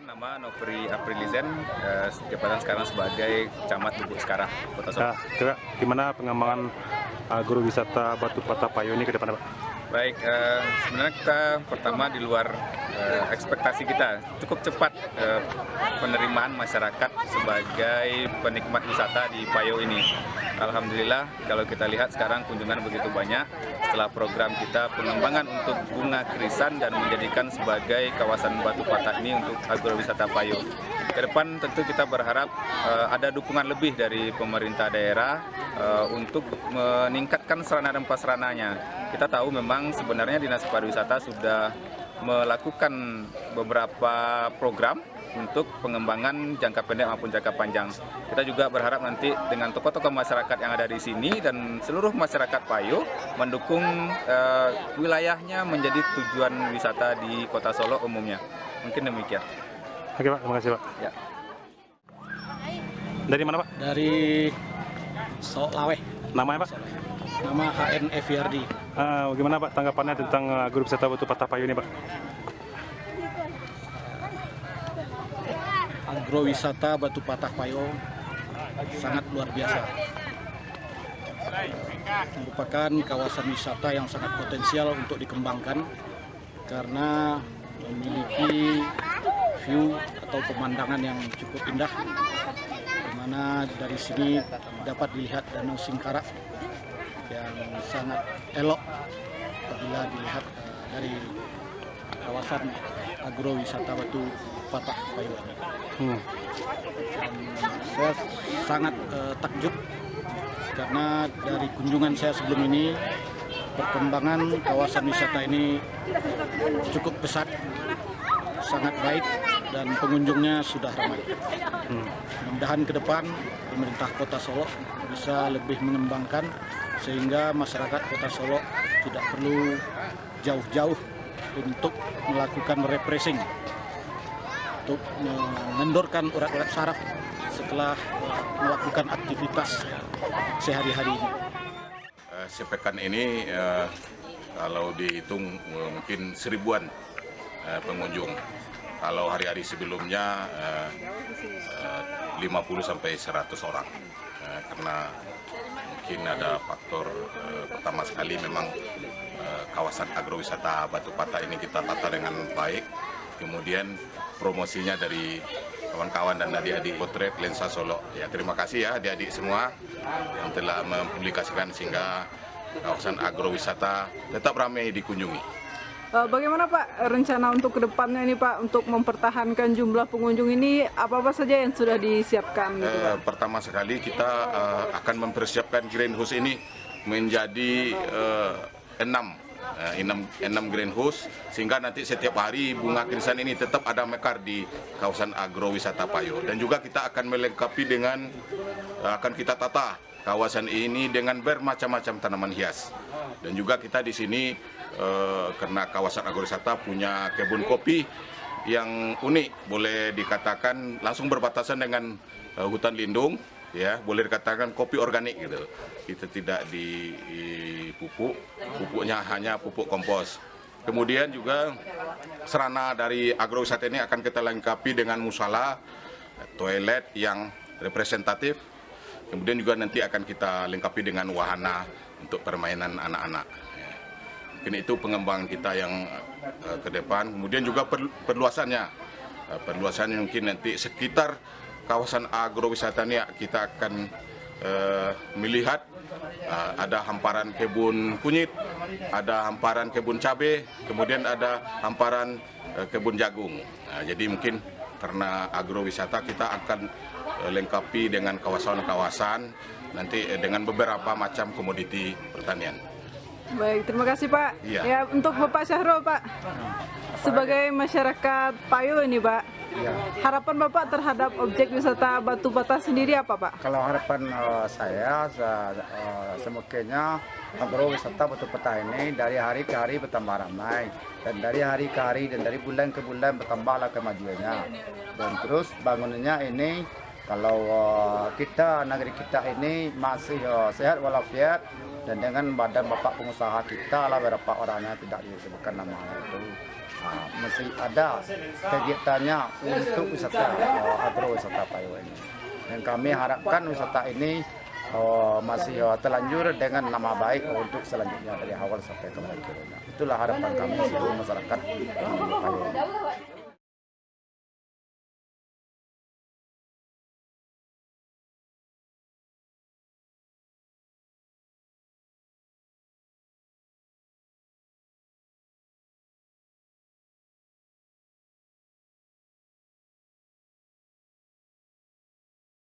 Perkenalkan, nama Nofri Aprilizen, jabatan sekarang sebagai Camat Lubuk Sekarang, Kota Solo. Coba, gimana pengembangan agrowisata Batu Patah Payo ini ke depan, Pak? Baik, sebenarnya kita pertama di luar ekspektasi kita, cukup cepat penerimaan masyarakat sebagai penikmat wisata di Payo ini. Alhamdulillah, kalau kita lihat sekarang kunjungan begitu banyak setelah program kita pengembangan untuk bunga krisan dan menjadikan sebagai kawasan Batu Patah ini untuk agrowisata Payo. Ke depan tentu kita berharap ada dukungan lebih dari pemerintah daerah untuk meningkatkan sarana dan prasarananya. Kita tahu memang sebenarnya Dinas Pariwisata sudah melakukan beberapa program untuk pengembangan jangka pendek maupun jangka panjang. Kita juga berharap nanti dengan tokoh-tokoh masyarakat yang ada di sini dan seluruh masyarakat Payo mendukung wilayahnya menjadi tujuan wisata di Kota Solo umumnya. Mungkin demikian. Oke, Pak, terima kasih, Pak. Ya. Dari mana, Pak? Dari Solaweh, Namanya, Pak? nama HNFYRD. Gimana, Pak, tanggapannya tentang agrowisata Batu Patah Payo ini, Pak? Agrowisata Batu Patah Payo sangat luar biasa. Merupakan kawasan wisata yang sangat potensial untuk dikembangkan karena memiliki view atau pemandangan yang cukup indah, di mana dari sini dapat dilihat Danau Singkarak yang sangat elok apabila dilihat dari kawasan agrowisata Batu Patah Payo ini. Dan saya sangat takjub karena dari kunjungan saya sebelum ini perkembangan kawasan wisata ini cukup pesat, sangat baik dan pengunjungnya sudah ramai. Mudah-mudahan ke depan pemerintah Kota Solo bisa lebih mengembangkan sehingga masyarakat Kota Solo tidak perlu jauh-jauh untuk melakukan repressing, untuk mengendorkan urat-urat saraf setelah melakukan aktivitas sehari-hari ini. Sepekan ini kalau dihitung mungkin 1000-an pengunjung. Kalau hari-hari sebelumnya 50 sampai 100 orang. Karena mungkin ada faktor pertama sekali memang kawasan agrowisata Batu Patah ini kita tata dengan baik. Kemudian promosinya dari kawan-kawan dan adik-adik Potret Lensa Solo. Ya, terima kasih ya adik-adik semua yang telah mempublikasikan sehingga kawasan agrowisata tetap ramai dikunjungi. Bagaimana Pak rencana untuk kedepannya ini Pak untuk mempertahankan jumlah pengunjung ini, apa-apa saja yang sudah disiapkan? Gitu, Pak? Pertama sekali kita akan mempersiapkan greenhouse ini menjadi 6 greenhouse sehingga nanti setiap hari bunga krisan ini tetap ada mekar di kawasan agrowisata Payo. Dan juga kita akan melengkapi dengan akan kita tata kawasan ini dengan bermacam-macam tanaman hias. Dan juga kita di sini karena kawasan agrowisata punya kebun kopi yang unik, boleh dikatakan langsung berbatasan dengan hutan lindung, ya, boleh dikatakan kopi organik gitu. Kita tidak dipupuk, pupuknya hanya pupuk kompos. Kemudian juga sarana dari agrowisata ini akan kita lengkapi dengan musala, toilet yang representatif. Kemudian juga nanti akan kita lengkapi dengan wahana untuk permainan anak-anak. Mungkin itu pengembangan kita yang ke depan. Kemudian juga perluasannya. Perluasannya mungkin nanti sekitar kawasan agrowisata ini kita akan melihat ada hamparan kebun kunyit, ada hamparan kebun cabai, kemudian ada hamparan kebun jagung. Jadi mungkin karena agrowisata kita akan lengkapi dengan kawasan-kawasan nanti dengan beberapa macam komoditi pertanian. Baik, terima kasih Pak. Iya. Ya, untuk Bapak Syahrul Pak, sebagai masyarakat Payo ini Pak, harapan Bapak terhadap objek wisata Batu Patah sendiri apa Pak? Kalau harapan saya semungkinnya agrowisata Batu Patah ini dari hari ke hari bertambah ramai, dan dari hari ke hari dan dari bulan ke bulan bertambahlah kemajuannya. Dan terus bangunannya ini kalau kita negeri kita ini masih sehat walafiat, dan dengan badan bapak pengusaha kita lah beberapa orangnya tidak disebutkan nama itu. Mesti ada kegiatannya untuk wisata agrowisata Payo ini. Dan kami harapkan wisata ini masih terlanjur dengan nama baik untuk selanjutnya dari awal sampai ke akhirnya. Itulah harapan kami seluruh masyarakat di Payo.